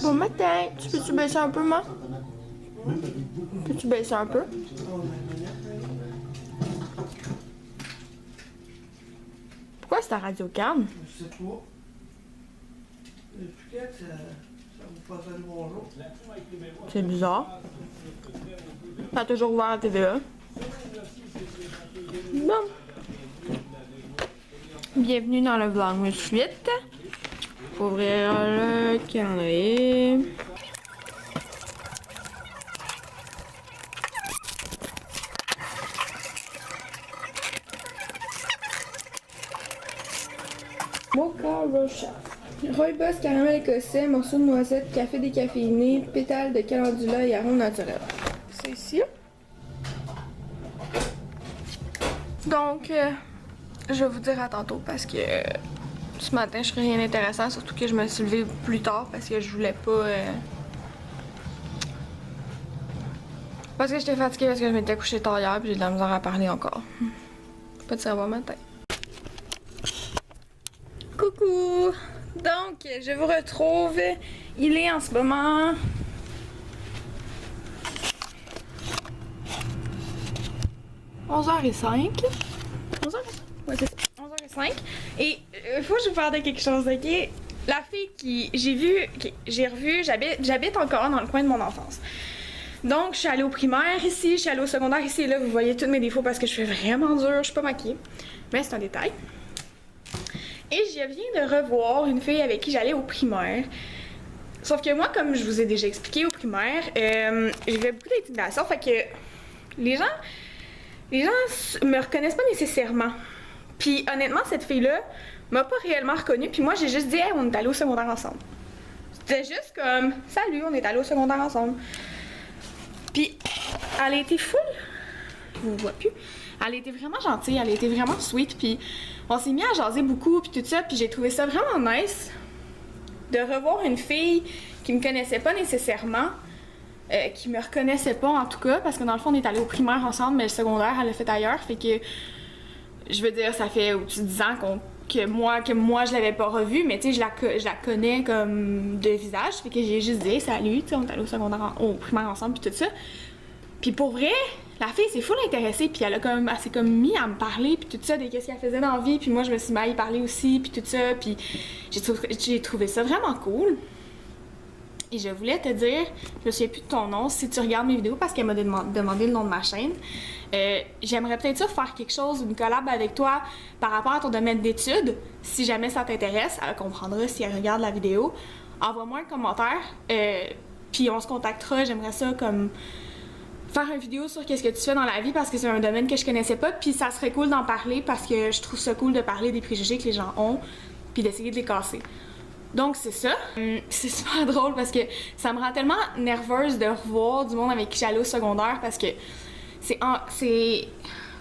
Bon matin, tu peux-tu baisser un peu, moi? Peux-tu baisser un peu? Pourquoi c'est ta radio calme? Je sais pas. Depuis quand ça vous passe le bonjour? C'est bizarre. T'as toujours ouvert la TVA. Bon. Bienvenue dans le Vlogmas 8. Faut ouvrir le calendrier. Mocha Rocha. Rooibos, caramel écossais, morceau de noisette, café décaféiné, pétales de calendula et arôme naturel. C'est ici. Donc, je vais vous dire à tantôt parce que ce matin, je ferai rien d'intéressant, surtout que je me suis levée plus tard parce que je voulais pas... Parce que j'étais fatiguée parce que je m'étais couchée tard hier et j'ai de la misère à parler encore. Pas de cerveau matin. Coucou! Donc, je vous retrouve. Il est en ce moment... 11h05. 11h? Ouais, c'est ça. 11h05. Et il faut que je vous parle de quelque chose, ok? La fille qui j'ai vue, j'ai revue, j'habite encore dans le coin de mon enfance. Donc, je suis allée au primaire ici, je suis allée au secondaire ici, et là, vous voyez tous mes défauts parce que je fais vraiment dur, je suis pas maquillée. Mais c'est un détail. Et je viens de revoir une fille avec qui j'allais au primaire. Sauf que moi, comme je vous ai déjà expliqué au primaire, j'avais beaucoup d'intimidation, fait que les gens me reconnaissent pas nécessairement. Puis honnêtement, cette fille-là m'a pas réellement reconnue, puis moi j'ai juste dit hey, on est allé au secondaire ensemble. C'était juste comme salut, on est allé au secondaire ensemble. Puis elle a été full, je vous vois plus. Elle était vraiment gentille, elle était vraiment sweet, puis on s'est mis à jaser beaucoup, puis tout ça, puis j'ai trouvé ça vraiment nice de revoir une fille qui me connaissait pas nécessairement, qui me reconnaissait pas en tout cas, parce que dans le fond on est allés au primaire ensemble, mais le secondaire elle l'a fait ailleurs, fait que je veux dire ça fait au-dessus de 10 ans que moi je l'avais pas revue, mais tu sais je la connais comme de visage, fait que j'ai juste dit hey, salut, tu sais on est allés au primaire ensemble puis tout ça. Puis pour vrai, la fille s'est full intéressée, puis elle s'est comme mis à me parler, puis tout ça, de qu'est-ce qu'elle faisait dans la vie, puis moi je me suis mis à y parler aussi, puis tout ça, puis j'ai trouvé ça vraiment cool. Et je voulais te dire, je me souviens plus de ton nom, si tu regardes mes vidéos, parce qu'elle m'a demandé le nom de ma chaîne. J'aimerais peut-être ça faire quelque chose, une collab avec toi par rapport à ton domaine d'études, si jamais ça t'intéresse, elle comprendra si elle regarde la vidéo. Envoie-moi un commentaire, puis on se contactera, j'aimerais ça comme... faire une vidéo sur qu'est-ce que tu fais dans la vie parce que c'est un domaine que je connaissais pas, puis ça serait cool d'en parler parce que je trouve ça cool de parler des préjugés que les gens ont puis d'essayer de les casser. Donc c'est ça. C'est super drôle parce que ça me rend tellement nerveuse de revoir du monde avec qui j'allais au secondaire parce que c'est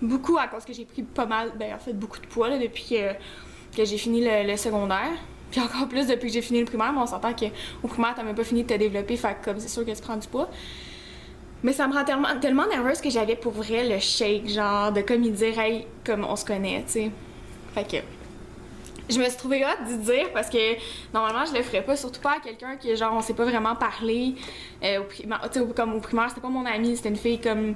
beaucoup à cause que j'ai pris pas mal, ben en fait beaucoup de poids là, depuis que j'ai fini le secondaire. Puis encore plus depuis que j'ai fini le primaire, mais on s'entend qu'au primaire t'as même pas fini de te développer, fait que comme c'est sûr que tu prends du poids. Mais ça me rend tellement nerveuse que j'avais pour vrai le shake, genre de comme il dire hey, comme on se connaît, tu sais. Fait que je me suis trouvée hâte d'y dire parce que normalement je le ferais pas, surtout pas à quelqu'un qui genre on s'est pas vraiment parlé au primaire, tu sais comme au primaire, c'était pas mon amie, c'était une fille comme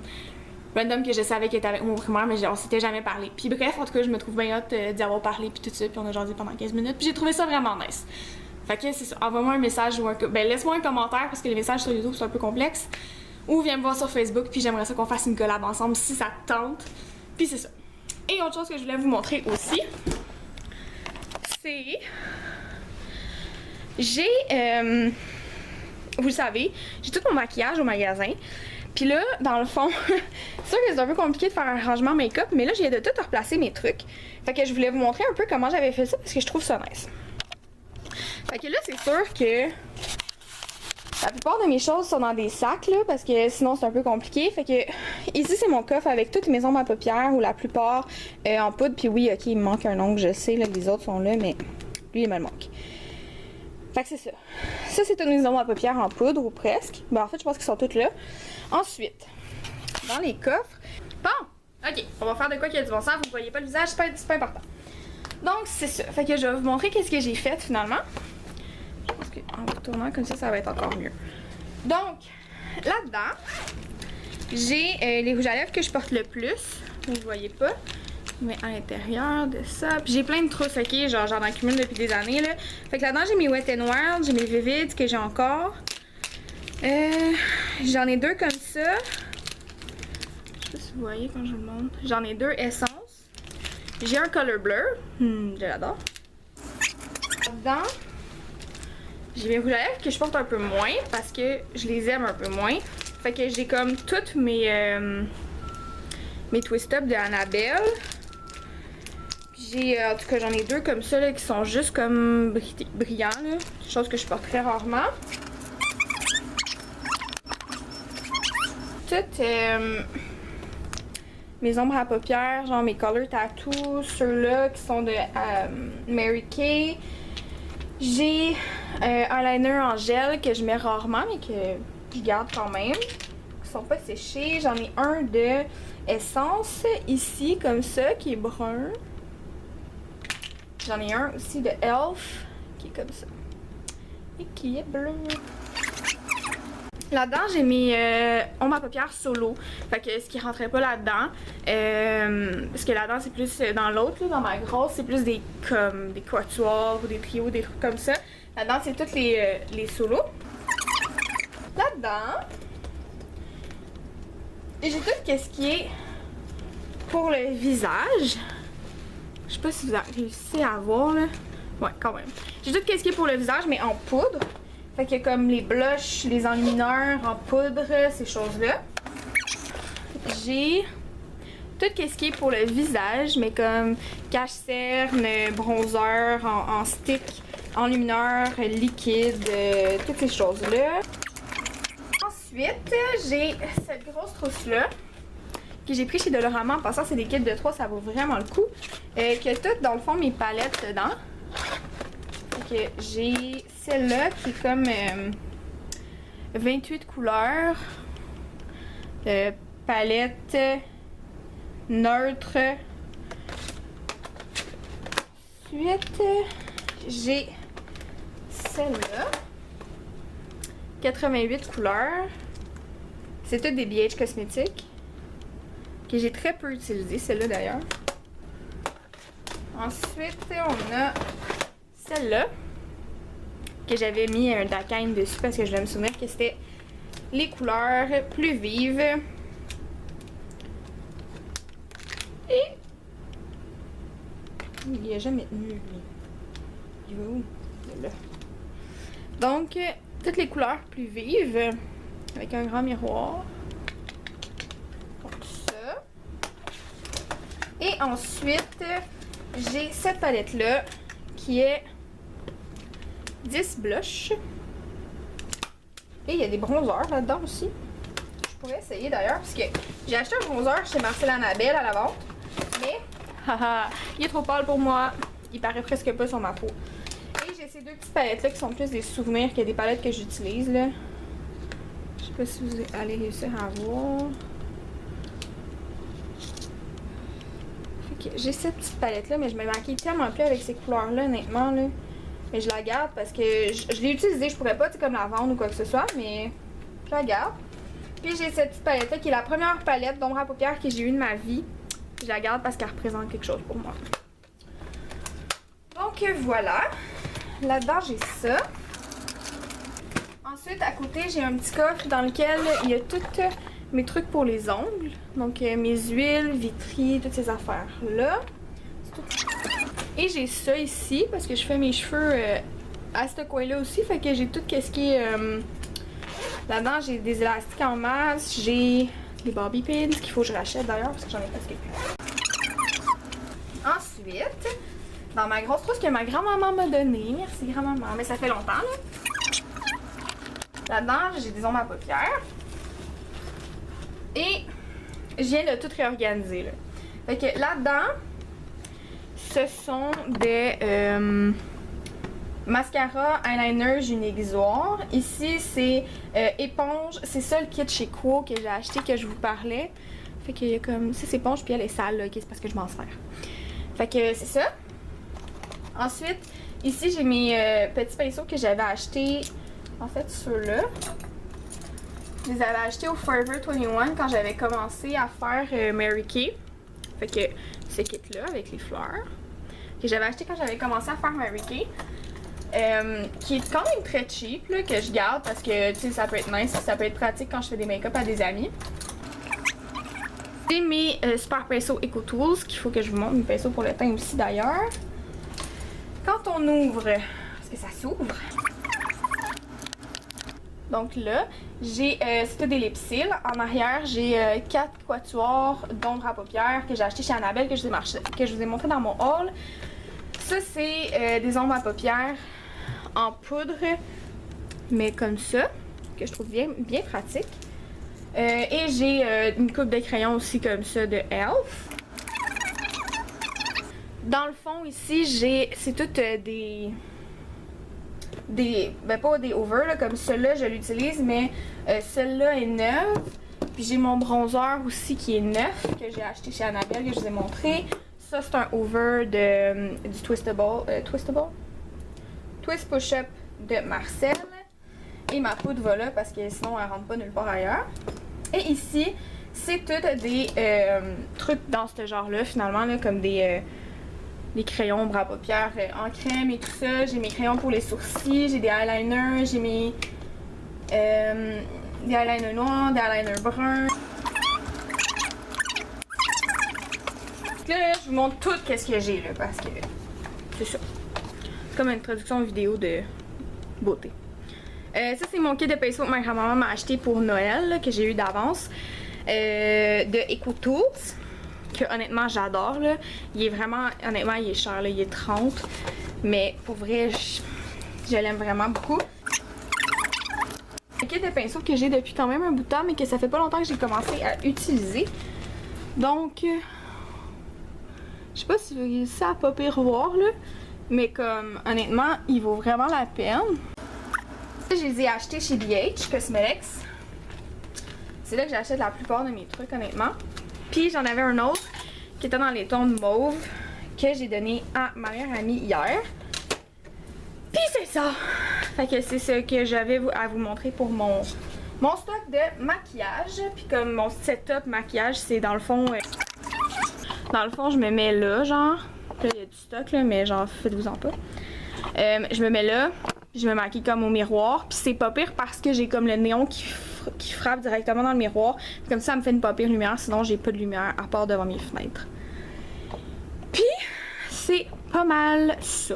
random que je savais qu'elle était avec moi au primaire, mais on s'était jamais parlé. Puis bref, en tout cas, je me trouve bien hâte d'y avoir parlé puis tout ça, puis on a jasé pendant 15 minutes, puis j'ai trouvé ça vraiment nice. Fait que c'est ça, envoie-moi un message ou laisse-moi un commentaire parce que les messages sur YouTube c'est un peu complexe. Ou viens me voir sur Facebook, puis j'aimerais ça qu'on fasse une collab ensemble si ça te tente. Puis c'est ça. Et autre chose que je voulais vous montrer aussi, c'est... vous le savez, j'ai tout mon maquillage au magasin. Puis là, dans le fond, c'est sûr que c'est un peu compliqué de faire un rangement make-up, mais là, j'ai de tout replacer mes trucs. Fait que je voulais vous montrer un peu comment j'avais fait ça, parce que je trouve ça nice. Fait que là, c'est sûr que... la plupart de mes choses sont dans des sacs là parce que sinon c'est un peu compliqué. Fait que ici c'est mon coffre avec toutes mes ombres à paupières ou la plupart en poudre. Puis oui, ok, il me manque un ongle, je sais, là, les autres sont là, mais lui il me le manque. Fait que c'est ça. Ça c'est toutes mes ombres à paupières en poudre ou presque. Ben en fait je pense qu'ils sont toutes là. Ensuite, dans les coffres. Bon, ok, on va faire de quoi qu'il y a du bon sens. Vous ne voyez pas le visage, c'est pas important. Donc c'est ça. Fait que je vais vous montrer qu'est-ce que j'ai fait finalement. qu'en retournant comme ça va être encore mieux. Donc, là-dedans, j'ai les rouges à lèvres que je porte le plus. Vous ne voyez pas. Mais à l'intérieur de ça. Puis j'ai plein de trousses, ok? Genre, j'en accumule depuis des années, là. Fait que là-dedans, j'ai mes Wet n Wild, j'ai mes Vivids que j'ai encore. J'en ai 2 comme ça. Je sais pas si vous voyez quand je vous le montre. J'en ai 2 essences. J'ai un Color Blur. Je l'adore. Là-dedans, j'ai mes rouges à lèvres que je porte un peu moins parce que je les aime un peu moins. Fait que j'ai comme toutes mes Twist Up de Annabelle. J'ai, en tout cas, j'en ai 2 comme ça là, qui sont juste comme brillants, là. Chose que je porte très rarement. Toutes mes ombres à paupières, genre mes Color Tattoo, ceux-là qui sont de Mary Kay. J'ai un liner en gel que je mets rarement, mais que je garde quand même. Qui sont pas séchés. J'en ai un de Essence ici, comme ça, qui est brun. J'en ai un aussi de Elf, qui est comme ça. Et qui est bleu. Là-dedans, j'ai mes ombres à paupières solo. Fait que ce qui rentrait pas là-dedans. Parce que là-dedans, c'est plus dans l'autre, dans ma grosse, c'est plus des quatuors ou des trios, des trucs comme ça. Là-dedans, c'est toutes les solos. Là-dedans, j'ai tout ce qui est pour le visage. Je sais pas si vous réussissez à voir, là. Ouais, quand même. J'ai tout ce qui est pour le visage, mais en poudre. Fait que comme les blushs, les enlumineurs en poudre, ces choses-là. J'ai tout ce qui est pour le visage, mais comme cache-cerne, bronzer en stick, enlumineur, liquide, toutes ces choses-là. Ensuite, j'ai cette grosse trousse-là que j'ai pris chez Dolorama. En passant, c'est des kits de 3, ça vaut vraiment le coup. Qui a toutes, dans le fond, mes palettes dedans. Fait que j'ai celle-là qui est comme 28 couleurs. Palette neutre. Ensuite, j'ai celle-là. 88 couleurs. C'est toutes des BH cosmétiques. Que j'ai très peu utilisé, celle-là d'ailleurs. Ensuite, on a celle-là. Que j'avais mis un Dakine dessus parce que je voulais me souvenir que c'était les couleurs plus vives. Et il n'y a jamais tenu, lui. Il va où? Il est là. Donc, toutes les couleurs plus vives. Avec un grand miroir. Comme ça. Et ensuite, j'ai cette palette-là qui est 10 blushs. Et il y a des bronzers là-dedans aussi. Je pourrais essayer d'ailleurs, parce que j'ai acheté un bronzer chez Marcel Annabelle à la vente. Mais, haha, il est trop pâle pour moi. Il paraît presque pas sur ma peau. Et j'ai ces 2 petites palettes-là qui sont plus des souvenirs que des palettes que j'utilise, là. Je sais pas si vous allez réussir à voir. Fait que j'ai cette petite palette-là, mais je me maquille tellement plus avec ces couleurs-là, honnêtement, là. Mais je la garde parce que je l'ai utilisée, je pourrais pas comme la vendre ou quoi que ce soit, mais je la garde. Puis j'ai cette petite palette-là qui est la première palette d'ombre à paupières que j'ai eue de ma vie. Je la garde parce qu'elle représente quelque chose pour moi. Donc voilà. Là-dedans, j'ai ça. Ensuite, à côté, j'ai un petit coffre dans lequel il y a tous mes trucs pour les ongles. Donc mes huiles, vitri, toutes ces affaires-là. Et j'ai ça ici parce que je fais mes cheveux à ce coin-là aussi. Fait que j'ai tout ce qui est... là-dedans, j'ai des élastiques en masse. J'ai des bobby pins qu'il faut que je rachète d'ailleurs parce que j'en ai presque plus. Ensuite, dans ma grosse trousse que ma grand-maman m'a donnée. Merci grand-maman, mais ça fait longtemps là. Là-dedans, j'ai des ombres à paupières. Et je viens de tout réorganiser là. Fait que là-dedans, ce sont des mascara, eyeliner, jus aiguisoire. Ici, c'est éponge. C'est ça le kit chez Quo que j'ai acheté, que je vous parlais. Fait qu'il y a comme... C'est éponge, puis elle est sale, là. Okay, c'est parce que je m'en sers. Fait que c'est ça. Ensuite, Ici, j'ai mes petits pinceaux que j'avais achetés. En fait, ceux-là. Je les avais achetés au Forever 21 quand j'avais commencé à faire Mary Kay. Fait que ce kit-là avec les fleurs. Que j'avais acheté quand j'avais commencé à faire Mary Kay. Qui est quand même très cheap, là, que je garde parce que tu sais, ça peut être nice, ça peut être pratique quand je fais des make-up à des amis. J'ai mes super pinceaux Eco Tools, qu'il faut que je vous montre, mes pinceaux pour le teint aussi d'ailleurs. Quand on ouvre, est-ce que ça s'ouvre? Donc là, j'ai c'est des lip cils. En arrière, j'ai 4 quatuors d'ombre à paupières que j'ai acheté chez Annabelle, que je vous ai montré dans mon haul. Ça, c'est des ombres à paupières en poudre, mais comme ça, que je trouve bien pratique. Et j'ai une coupe de crayons aussi comme ça de Elf. Dans le fond ici, c'est toutes ben pas des over là, comme celle-là je l'utilise, mais celle-là est neuve. Puis j'ai mon bronzer aussi qui est neuf, que j'ai acheté chez Annabelle, que je vous ai montré. Ça c'est un over du Twist Push-Up de Marcel. Et ma poudre va là parce que sinon elle rentre pas nulle part ailleurs. Et ici, c'est toutes des trucs dans ce genre-là finalement, là, comme des crayons bras à paupières en crème et tout ça. J'ai mes crayons pour les sourcils, j'ai des eyeliners, j'ai mes des eyeliners noirs, des eyeliners bruns. Là, je vous montre tout ce que j'ai là parce que c'est ça. C'est comme une traduction vidéo de beauté. Ça, c'est mon kit de pinceaux que ma grand-maman m'a acheté pour Noël, là, que j'ai eu d'avance. De Eco Tools. Que honnêtement, j'adore. Il est vraiment, honnêtement, il est cher, là, il est 30. Mais pour vrai, je l'aime vraiment beaucoup. Un kit de pinceaux que j'ai depuis quand même un bout de temps, mais que ça fait pas longtemps que j'ai commencé à utiliser. Donc, je sais pas si vous réussissez à pas pire voir, là. Mais comme, honnêtement, il vaut vraiment la peine. Je les ai achetés chez BH Cosmetics. C'est là que j'achète la plupart de mes trucs, honnêtement. Puis j'en avais un autre qui était dans les tons de mauve que j'ai donné à ma meilleure amie hier. Puis c'est ça! Fait que c'est ce que j'avais à vous montrer pour mon stock de maquillage. Puis comme mon setup maquillage, c'est dans le fond... je me mets là, genre. Là, il y a du stock, là, mais genre, faites-vous-en pas. Je me mets là. Je me maquille comme au miroir. Puis c'est pas pire parce que j'ai comme le néon qui frappe directement dans le miroir. Puis comme ça me fait une pas pire lumière. Sinon, j'ai pas de lumière à part devant mes fenêtres. Puis, c'est pas mal ça.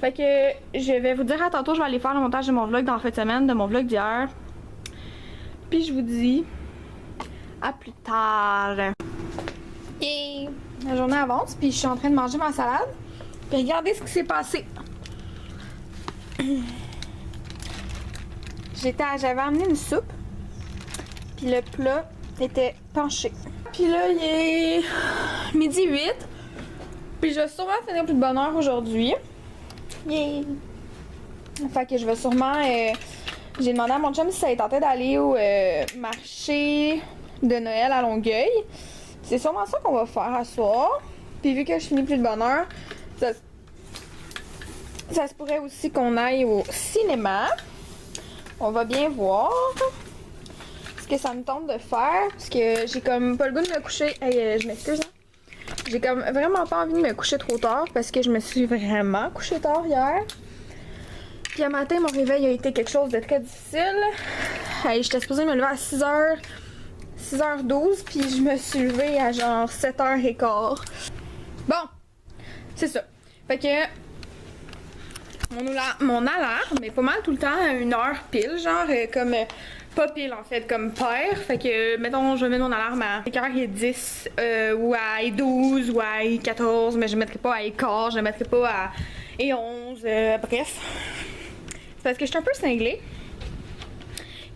Fait que je vais vous dire à tantôt, je vais aller faire le montage de mon vlog dans la fin de semaine, de mon vlog d'hier. Puis je vous dis à plus tard. Et la journée avance, puis je suis en train de manger ma salade. Puis regardez ce qui s'est passé. J'avais amené une soupe, puis le plat était penché. Puis là, il est midi 8, puis je vais sûrement finir plus de bonne heure aujourd'hui. Yay! Fait que je vais sûrement... j'ai demandé à mon chum si ça lui tentait d'aller au marché de Noël à Longueuil. C'est sûrement ça qu'on va faire à soir. Puis vu que je finis plus de bonne heure, ça se pourrait aussi qu'on aille au cinéma. On va bien voir ce que ça me tente de faire. Parce que j'ai comme pas le goût de me coucher. Hey, je m'excuse, hein. J'ai comme vraiment pas envie de me coucher trop tard. Parce que je me suis vraiment couchée tard hier. Puis à matin, mon réveil a été quelque chose de très difficile. Hey, j'étais supposée me lever à 6h12. Puis je me suis levée à genre 7h15. Bon, c'est ça. Fait que mon alarme est pas mal tout le temps à 1h pile, genre comme pas pile en fait, comme paire. Fait que mettons je vais mettre mon alarme à 5h10 ou à 12 ou à 14, mais je mettrai pas à 15, je mettrai pas à 11, bref. C'est parce que je suis un peu cinglée.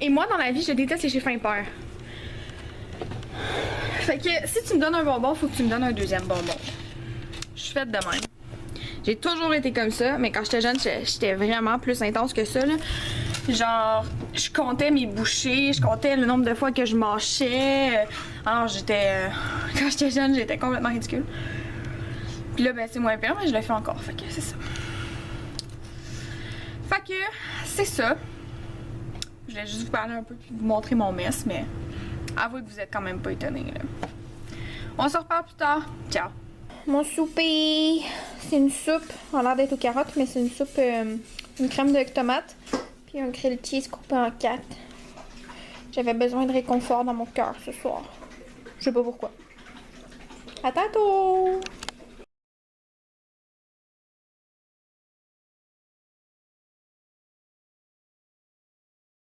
Et moi dans la vie je déteste les chiffres impairs. Fait que si tu me donnes un bonbon, faut que tu me donnes un deuxième bonbon. Je suis faite de même. J'ai toujours été comme ça, mais quand j'étais jeune, j'étais vraiment plus intense que ça, là. Genre, je comptais mes bouchées, je comptais le nombre de fois que je mâchais. Alors, quand j'étais jeune, j'étais complètement ridicule. Puis là, ben, c'est moins pire, mais je le fais encore, fait que c'est ça. Fait que, c'est ça. Je voulais juste vous parler un peu puis vous montrer mon mess, mais avouez que vous êtes quand même pas étonnés, là. On se reparle plus tard. Ciao! Mon souper, c'est une soupe. On a l'air d'être aux carottes, mais c'est une soupe, une crème de tomate, puis un grilled cheese coupé en 4. J'avais besoin de réconfort dans mon cœur ce soir. Je sais pas pourquoi. À tantôt!